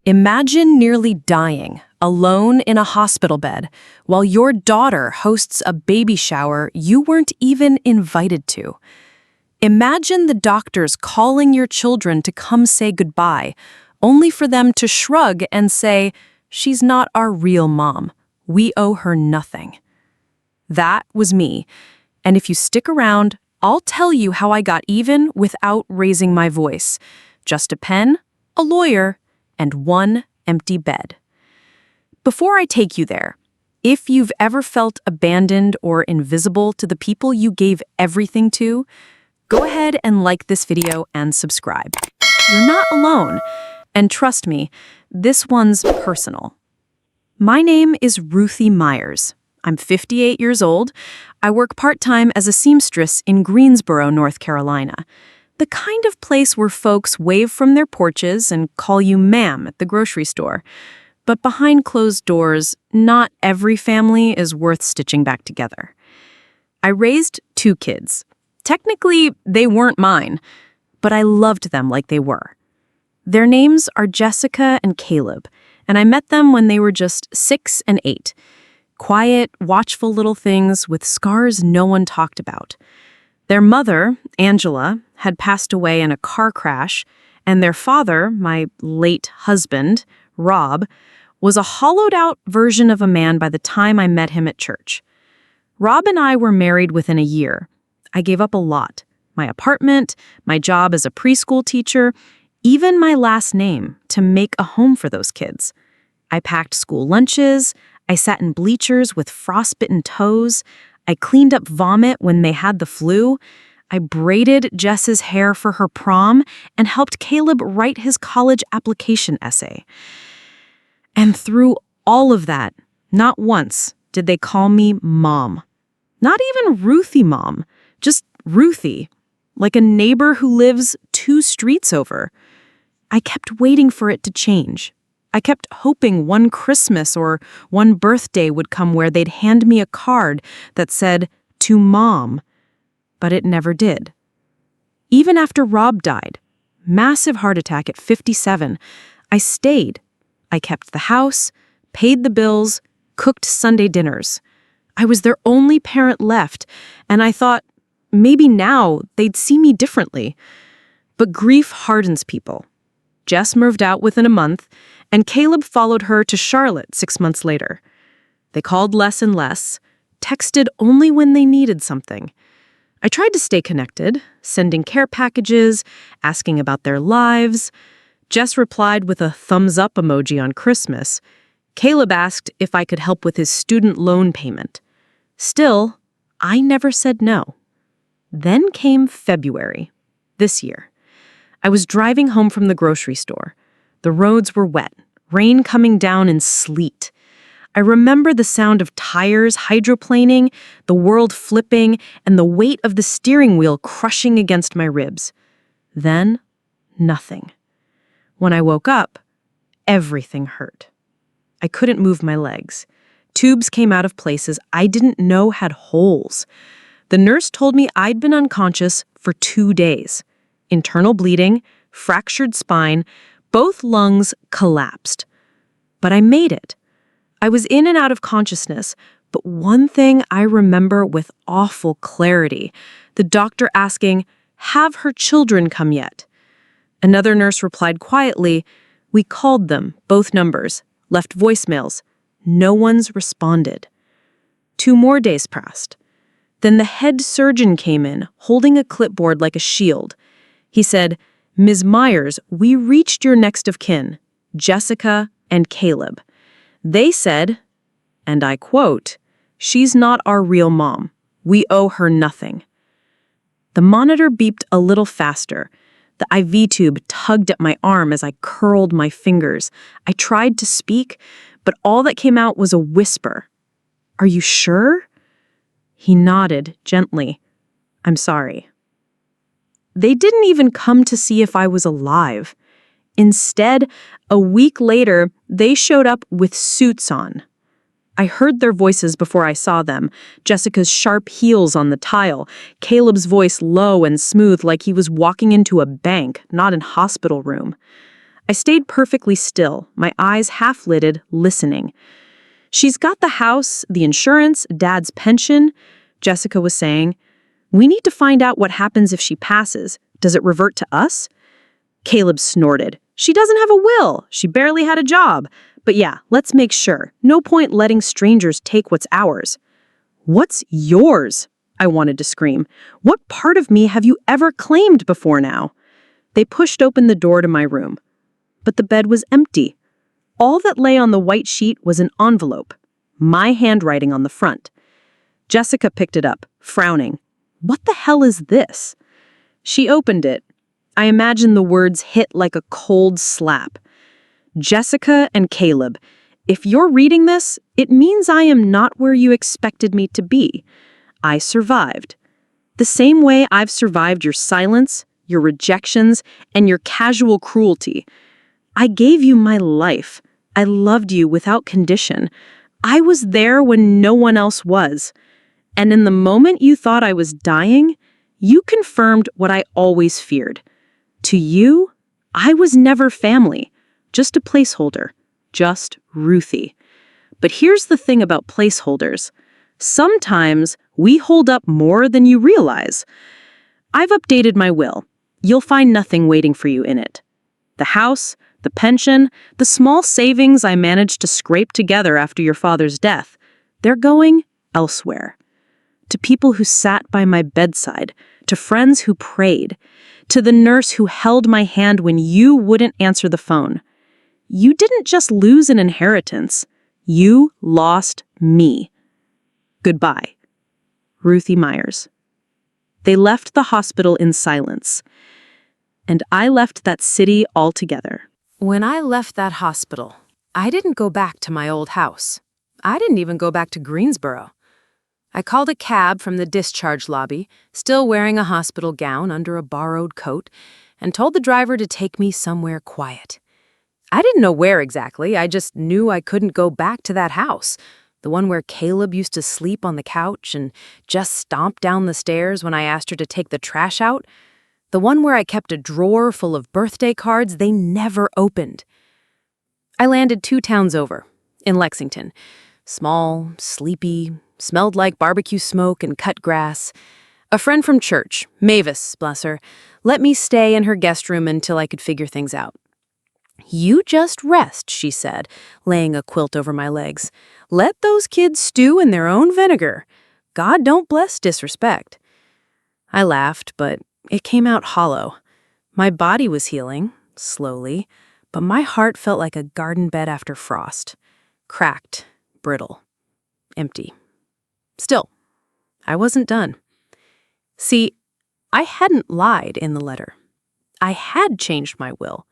Imagine nearly dying, alone in a hospital bed, while your daughter hosts a baby shower you weren't even invited to. Imagine the doctors calling your children to come say goodbye, only for them to shrug and say, "She's not our real mom. We owe her nothing." That was me, and if you stick around, I'll tell you how I got even without raising my voice. Just a pen, a lawyer, and one empty bed. Before I take you there, if you've ever felt abandoned or invisible to the people you gave everything to, go ahead and like this video and subscribe. You're not alone, and trust me, this one's personal. My name is Ruthie Meyers. I'm 58 years old. I work part-time as a seamstress in Greensboro, North Carolina. The kind of place where folks wave from their porches and call you ma'am at the grocery store. But behind closed doors, not every family is worth stitching back together. I raised 2 kids. Technically, they weren't mine, but I loved them like they were. Their names are Jessica and Caleb, and I met them when they were just 6 and 8. Quiet, watchful little things with scars no one talked about. Their mother, Angela, had passed away in a car crash, and their father, my late husband, Rob, was a hollowed-out version of a man by the time I met him at church. Rob and I were married within a year. I gave up a lot: my apartment, my job as a preschool teacher, even my last name, to make a home for those kids. I packed school lunches, I sat in bleachers with frostbitten toes, I cleaned up vomit when they had the flu, I braided Jess's hair for her prom, and helped Caleb write his college application essay. And through all of that, not once did they call me Mom. Not even Ruthie Mom, just Ruthie, like a neighbor who lives 2 streets over. I kept waiting for it to change. I kept hoping one Christmas or one birthday would come where they'd hand me a card that said, "To Mom." But it never did. Even after Rob died, massive heart attack at 57, I stayed. I kept the house, paid the bills, cooked Sunday dinners. I was their only parent left, and I thought maybe now they'd see me differently. But grief hardens people. Jess moved out within a month, and Caleb followed her to Charlotte 6 months later. They called less and less, texted only when they needed something. I tried to stay connected, sending care packages, asking about their lives. Jess replied with a thumbs-up emoji on Christmas. Caleb asked if I could help with his student loan payment. Still, I never said no. Then came February, this year. I was driving home from the grocery store. The roads were wet, rain coming down in sleet. I remember the sound of tires hydroplaning, the world flipping, and the weight of the steering wheel crushing against my ribs. Then, nothing. When I woke up, everything hurt. I couldn't move my legs. Tubes came out of places I didn't know had holes. The nurse told me I'd been unconscious for 2 days. Internal bleeding, fractured spine, both lungs collapsed. But I made it. I was in and out of consciousness, but one thing I remember with awful clarity: the doctor asking, "Have her children come yet?" Another nurse replied quietly, "We called them, both numbers, left voicemails. No one's responded." 2 more days passed. Then the head surgeon came in, holding a clipboard like a shield. He said, "Ms. Meyers, we reached your next of kin, Jessica and Caleb. They said," and I quote, "she's not our real mom. We owe her nothing." The monitor beeped a little faster. The IV tube tugged at my arm as I curled my fingers. I tried to speak, but all that came out was a whisper. "Are you sure?" He nodded gently. "I'm sorry." They didn't even come to see if I was alive. Instead, a week later, they showed up with suits on. I heard their voices before I saw them, Jessica's sharp heels on the tile, Caleb's voice low and smooth like he was walking into a bank, not an hospital room. I stayed perfectly still, my eyes half-lidded, listening. "She's got the house, the insurance, Dad's pension," Jessica was saying. "We need to find out what happens if she passes. Does it revert to us?" Caleb snorted. "She doesn't have a will. She barely had a job. But yeah, let's make sure. No point letting strangers take what's ours." "What's yours?" I wanted to scream. "What part of me have you ever claimed before now?" They pushed open the door to my room. But the bed was empty. All that lay on the white sheet was an envelope, my handwriting on the front. Jessica picked it up, frowning. "What the hell is this?" She opened it. I imagined the words hit like a cold slap. "Jessica and Caleb, if you're reading this, it means I am not where you expected me to be. I survived. The same way I've survived your silence, your rejections, and your casual cruelty. I gave you my life. I loved you without condition. I was there when no one else was. And in the moment you thought I was dying, you confirmed what I always feared. To you, I was never family, just a placeholder, just Ruthie. But here's the thing about placeholders. Sometimes we hold up more than you realize. I've updated my will. You'll find nothing waiting for you in it. The house, the pension, the small savings I managed to scrape together after your father's death, they're going elsewhere. To people who sat by my bedside, to friends who prayed, to the nurse who held my hand when you wouldn't answer the phone. You didn't just lose an inheritance. You lost me. Goodbye. Ruthie Meyers. They left the hospital in silence, and I left that city altogether. When I left that hospital, I didn't go back to my old house. I didn't even go back to Greensboro. I called a cab from the discharge lobby, still wearing a hospital gown under a borrowed coat, and told the driver to take me somewhere quiet. I didn't know where exactly, I just knew I couldn't go back to that house, the one where Caleb used to sleep on the couch and just stomp down the stairs when I asked her to take the trash out, the one where I kept a drawer full of birthday cards they never opened. I landed 2 towns over, in Lexington. Small, sleepy, smelled like barbecue smoke and cut grass. A friend from church, Mavis, bless her, let me stay in her guest room until I could figure things out. "You just rest," she said, laying a quilt over my legs. "Let those kids stew in their own vinegar. God don't bless disrespect." I laughed, but it came out hollow. My body was healing, slowly, but my heart felt like a garden bed after frost. Cracked, brittle, empty. Still, I wasn't done. See, I hadn't lied in the letter. I had changed my will,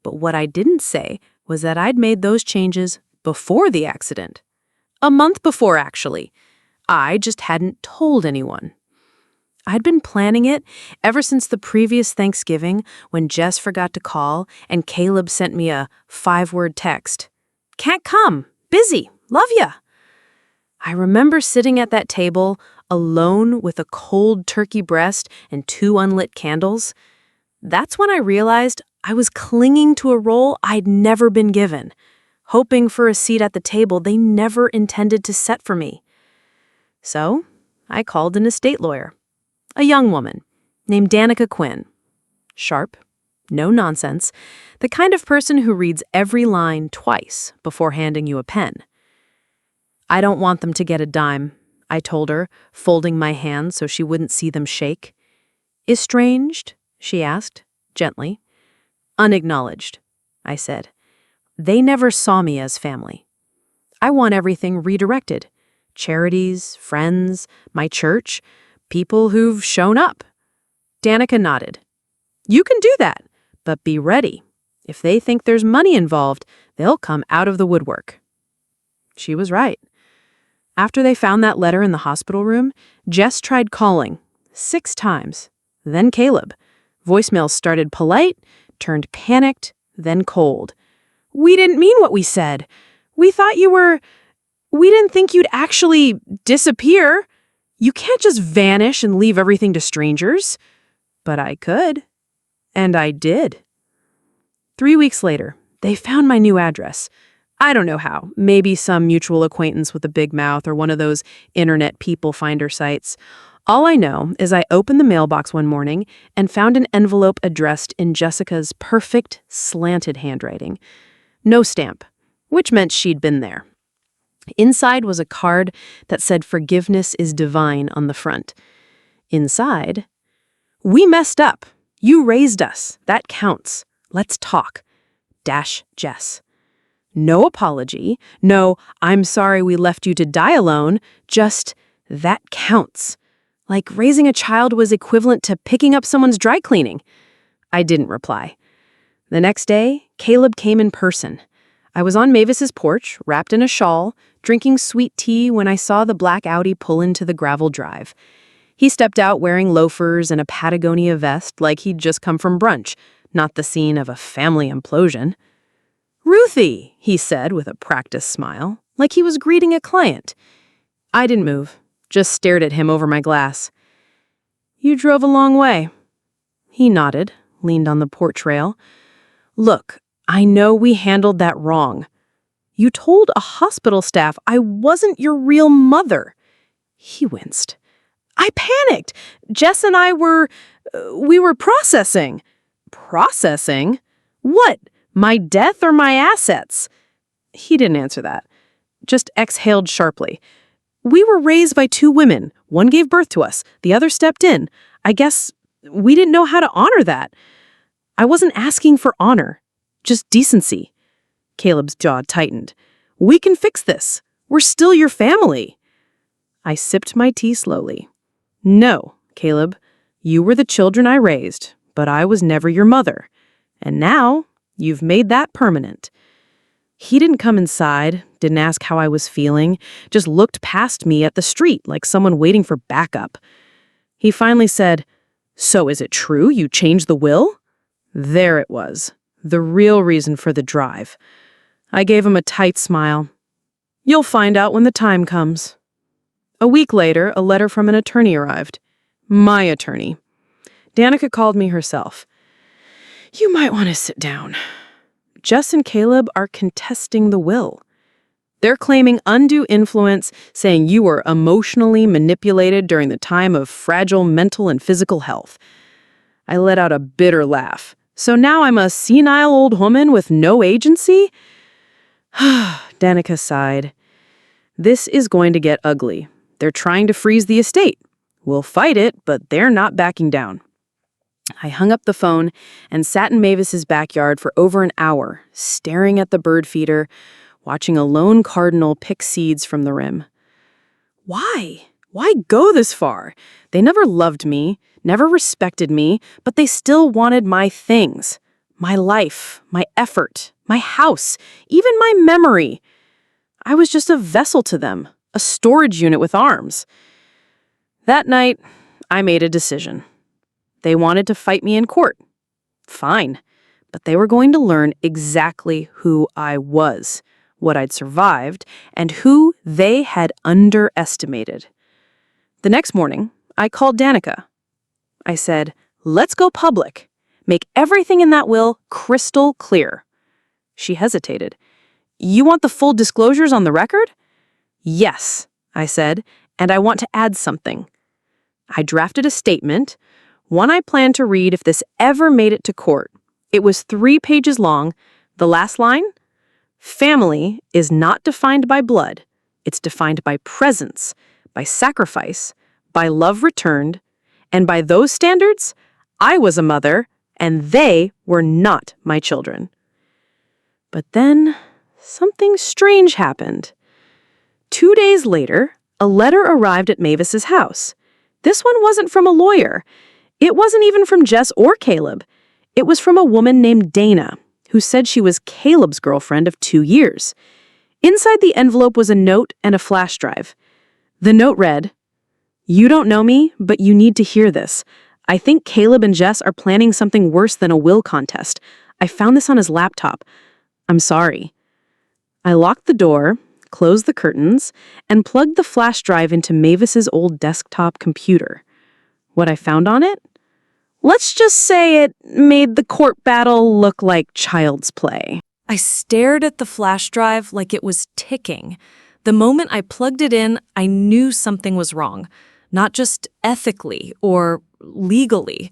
but what I didn't say was that I'd made those changes before the accident. A month before, actually. I just hadn't told anyone. I'd been planning it ever since the previous Thanksgiving when Jess forgot to call and Caleb sent me a 5-word text. "Can't come. Busy. Love ya." I remember sitting at that table, alone with a cold turkey breast and 2 unlit candles. That's when I realized I was clinging to a role I'd never been given, hoping for a seat at the table they never intended to set for me. So I called an estate lawyer, a young woman named Danica Quinn. Sharp, no nonsense, the kind of person who reads every line twice before handing you a pen. "I don't want them to get a dime," I told her, folding my hands so she wouldn't see them shake. "Estranged?" she asked, gently. "Unacknowledged," I said. "They never saw me as family. I want everything redirected. Charities, friends, my church, people who've shown up." Danica nodded. "You can do that, but be ready. If they think there's money involved, they'll come out of the woodwork." She was right. After they found that letter in the hospital room, Jess tried calling 6 times. Then Caleb. Voicemails started polite, turned panicked, then cold. "We didn't mean what we said. We thought you were... We didn't think you'd actually disappear. You can't just vanish and leave everything to strangers." But I could. And I did. 3 weeks later, they found my new address. I don't know how. Maybe some mutual acquaintance with a big mouth or one of those internet people finder sites. All I know is I opened the mailbox one morning and found an envelope addressed in Jessica's perfect, slanted handwriting. No stamp, which meant she'd been there. Inside was a card that said "Forgiveness is divine" on the front. Inside, "We messed up. You raised us. That counts. Let's talk. Jess." No apology. No, "I'm sorry we left you to die alone." Just, "That counts." Like raising a child was equivalent to picking up someone's dry cleaning. I didn't reply. The next day, Caleb came in person. I was on Mavis's porch, wrapped in a shawl, drinking sweet tea when I saw the black Audi pull into the gravel drive. He stepped out wearing loafers and a Patagonia vest like he'd just come from brunch, not the scene of a family implosion. "Ruthie," he said with a practiced smile, like he was greeting a client. I didn't move, just stared at him over my glass. "You drove a long way." He nodded, leaned on the porch rail. "Look, I know we handled that wrong. You told a hospital staff I wasn't your real mother." He winced. "I panicked. Jess and I we were processing." "Processing? What? My death or my assets?" He didn't answer that, just exhaled sharply. "We were raised by two women. One gave birth to us. The other stepped in. I guess we didn't know how to honor that." I wasn't asking for honor, just decency. Caleb's jaw tightened. "We can fix this. We're still your family." I sipped my tea slowly. "No, Caleb, you were the children I raised, but I was never your mother. And now you've made that permanent." He didn't come inside, didn't ask how I was feeling, just looked past me at the street like someone waiting for backup. He finally said, "So is it true you changed the will?" There it was, the real reason for the drive. I gave him a tight smile. "You'll find out when the time comes." A week later, a letter from an attorney arrived. My attorney. Danica called me herself. "You might want to sit down. Jess and Caleb are contesting the will. They're claiming undue influence, saying you were emotionally manipulated during the time of fragile mental and physical health." I let out a bitter laugh. "So now I'm a senile old woman with no agency?" Danica sighed. "This is going to get ugly. They're trying to freeze the estate. We'll fight it, but they're not backing down." I hung up the phone and sat in Mavis's backyard for over an hour, staring at the bird feeder, watching a lone cardinal pick seeds from the rim. Why? Why go this far? They never loved me, never respected me, but they still wanted my things. My life, my effort, my house, even my memory. I was just a vessel to them, a storage unit with arms. That night, I made a decision. They wanted to fight me in court. Fine, but they were going to learn exactly who I was, what I'd survived, and who they had underestimated. The next morning, I called Danica. I said, "Let's go public. Make everything in that will crystal clear." She hesitated. "You want the full disclosures on the record?" "Yes," I said, "and I want to add something." I drafted a statement, one I planned to read if this ever made it to court. It was 3 pages long. The last line? "Family is not defined by blood. It's defined by presence, by sacrifice, by love returned, and by those standards, I was a mother, and they were not my children." But then, something strange happened. 2 days later, a letter arrived at Mavis's house. This one wasn't from a lawyer. It wasn't even from Jess or Caleb. It was from a woman named Dana, who said she was Caleb's girlfriend of 2 years. Inside the envelope was a note and a flash drive. The note read, "You don't know me, but you need to hear this. I think Caleb and Jess are planning something worse than a will contest. I found this on his laptop. I'm sorry." I locked the door, closed the curtains, and plugged the flash drive into Mavis's old desktop computer. What I found on it Let's just say it made the court battle look like child's play. I stared at the flash drive like it was ticking. The moment I plugged it in, I knew something was wrong. Not just ethically or legally,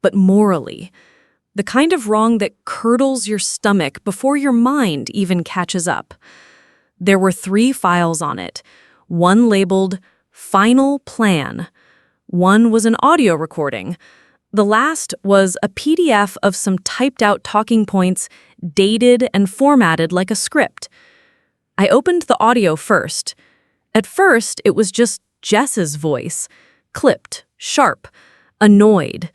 but morally. The kind of wrong that curdles your stomach before your mind even catches up. There were 3 files on it. One labeled Final Plan. One was an audio recording. The last was a PDF of some typed-out talking points, dated and formatted like a script. I opened the audio first. At first, it was just Jess's voice, clipped, sharp, annoyed.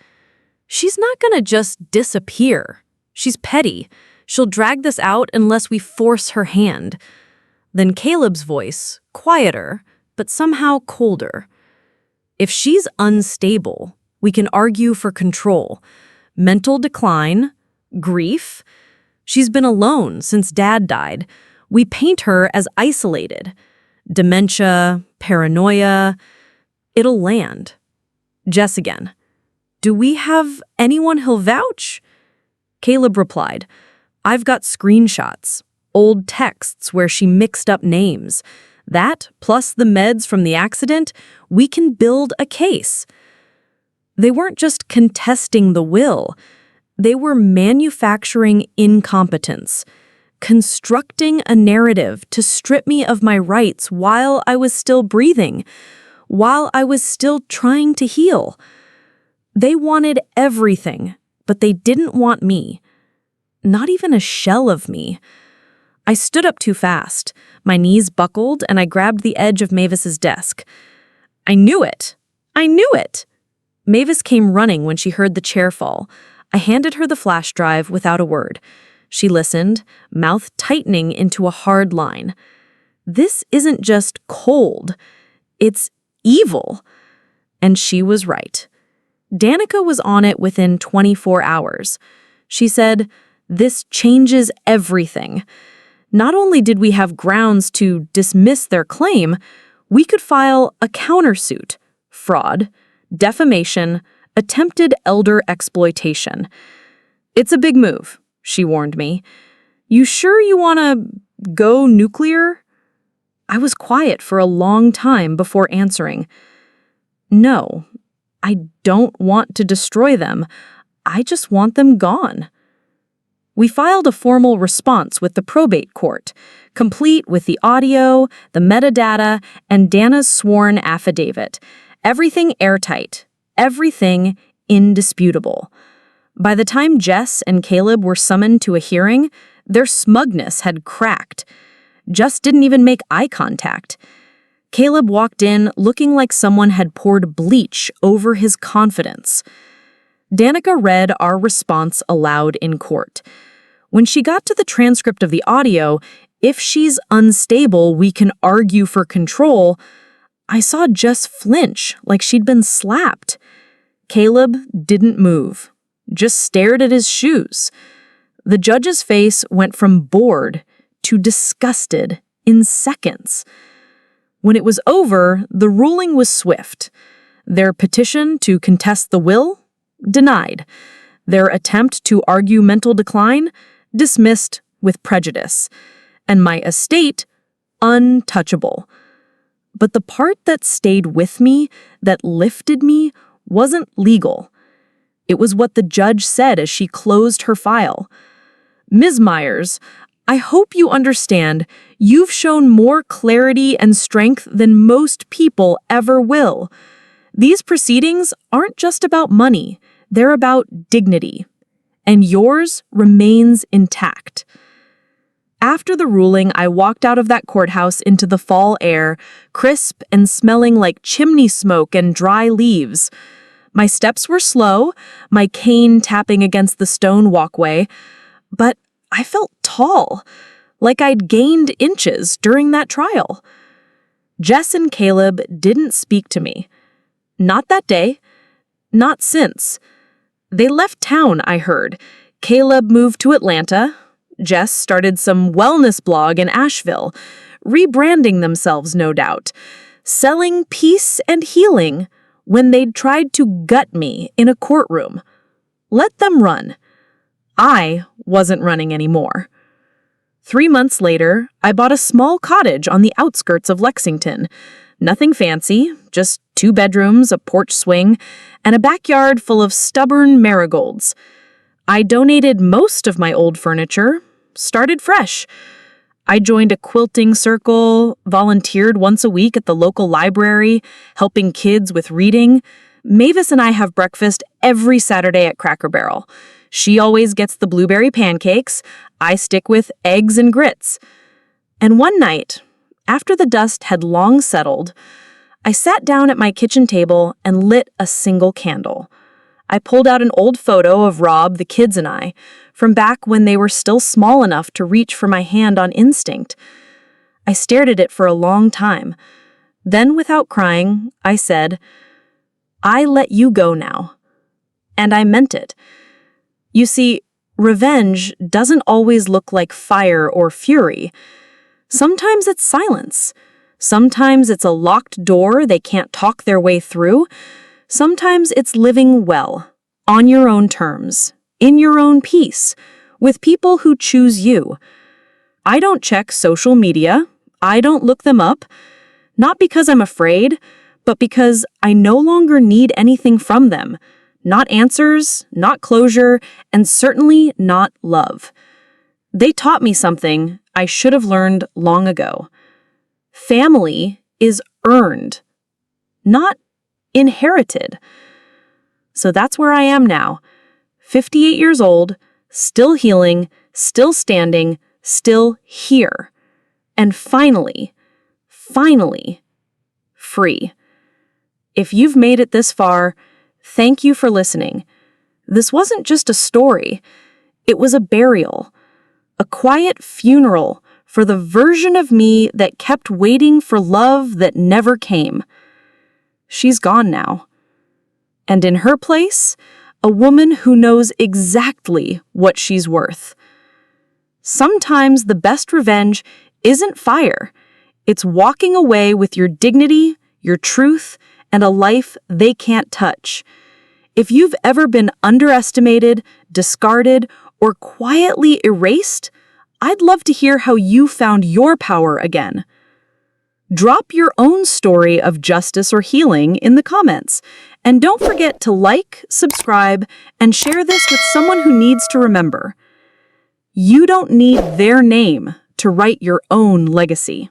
She's not gonna just disappear. She's petty. She'll drag this out unless we force her hand. Then Caleb's voice, quieter, but somehow colder. If she's unstable, we can argue for control. Mental decline, grief. She's been alone since Dad died. We paint her as isolated. Dementia, paranoia. It'll land. Jess again. Do we have anyone who'll vouch? Caleb replied, I've got screenshots, old texts where she mixed up names. That, plus the meds from the accident, we can build a case. They weren't just contesting the will. They were manufacturing incompetence, constructing a narrative to strip me of my rights while I was still breathing, while I was still trying to heal. They wanted everything, but they didn't want me. Not even a shell of me. I stood up too fast. My knees buckled, and I grabbed the edge of Mavis's desk. I knew it. I knew it. Mavis came running when she heard the chair fall. I handed her the flash drive without a word. She listened, mouth tightening into a hard line. This isn't just cold. It's evil. And she was right. Danica was on it within 24 hours. She said, this changes everything. Not only did we have grounds to dismiss their claim, we could file a countersuit, fraud, defamation, attempted elder exploitation. It's a big move, she warned me. You sure you want to go nuclear? I was quiet for a long time before answering. No, I don't want to destroy them. I just want them gone. We filed a formal response with the probate court, complete with the audio, the metadata, and Dana's sworn affidavit. Everything airtight, everything indisputable. By the time Jess and Caleb were summoned to a hearing, their smugness had cracked. Jess didn't even make eye contact. Caleb walked in looking like someone had poured bleach over his confidence. Danica read our response aloud in court. When she got to the transcript of the audio, if she's unstable, we can argue for control, I saw Jess flinch like she'd been slapped. Caleb didn't move, just stared at his shoes. The judge's face went from bored to disgusted in seconds. When it was over, the ruling was swift. Their petition to contest the will? Denied. Their attempt to argue mental decline? Dismissed with prejudice. And my estate? Untouchable. But the part that stayed with me, that lifted me, wasn't legal. It was what the judge said as she closed her file. Ms. Meyers, I hope you understand you've shown more clarity and strength than most people ever will. These proceedings aren't just about money. They're about dignity. And yours remains intact. After the ruling, I walked out of that courthouse into the fall air, crisp and smelling like chimney smoke and dry leaves. My steps were slow, my cane tapping against the stone walkway, but I felt tall, like I'd gained inches during that trial. Jess and Caleb didn't speak to me. Not that day. Not since. They left town, I heard. Caleb moved to Atlanta. Jess started some wellness blog in Asheville, rebranding themselves, no doubt, selling peace and healing when they'd tried to gut me in a courtroom. Let them run. I wasn't running anymore. 3 months later, I bought a small cottage on the outskirts of Lexington. Nothing fancy, just 2 bedrooms, a porch swing, and a backyard full of stubborn marigolds. I donated most of my old furniture, started fresh. I joined a quilting circle, volunteered once a week at the local library, helping kids with reading. Mavis and I have breakfast every Saturday at Cracker Barrel. She always gets the blueberry pancakes. I stick with eggs and grits. And one night, after the dust had long settled, I sat down at my kitchen table and lit a single candle. I pulled out an old photo of Rob, the kids, and I, from back when they were still small enough to reach for my hand on instinct. I stared at it for a long time. Then, without crying, I said, "I let you go now." And I meant it. You see, revenge doesn't always look like fire or fury. Sometimes it's silence. Sometimes it's a locked door they can't talk their way through. Sometimes it's living well, on your own terms, in your own peace, with people who choose you. I don't check social media. I don't look them up. Not because I'm afraid, but because I no longer need anything from them. Not answers, not closure, and certainly not love. They taught me something I should have learned long ago. Family is earned, not inherited. So that's where I am now, 58 years old, still healing, still standing, still here. And finally, free. If you've made it this far, thank you for listening. This wasn't just a story. It was a burial, a quiet funeral for the version of me that kept waiting for love that never came. She's gone now. And in her place, a woman who knows exactly what she's worth. Sometimes the best revenge isn't fire. It's walking away with your dignity, your truth, and a life they can't touch. If you've ever been underestimated, discarded, or quietly erased, I'd love to hear how you found your power again. Drop your own story of justice or healing in the comments. And don't forget to like, subscribe, and share this with someone who needs to remember. You don't need their name to write your own legacy.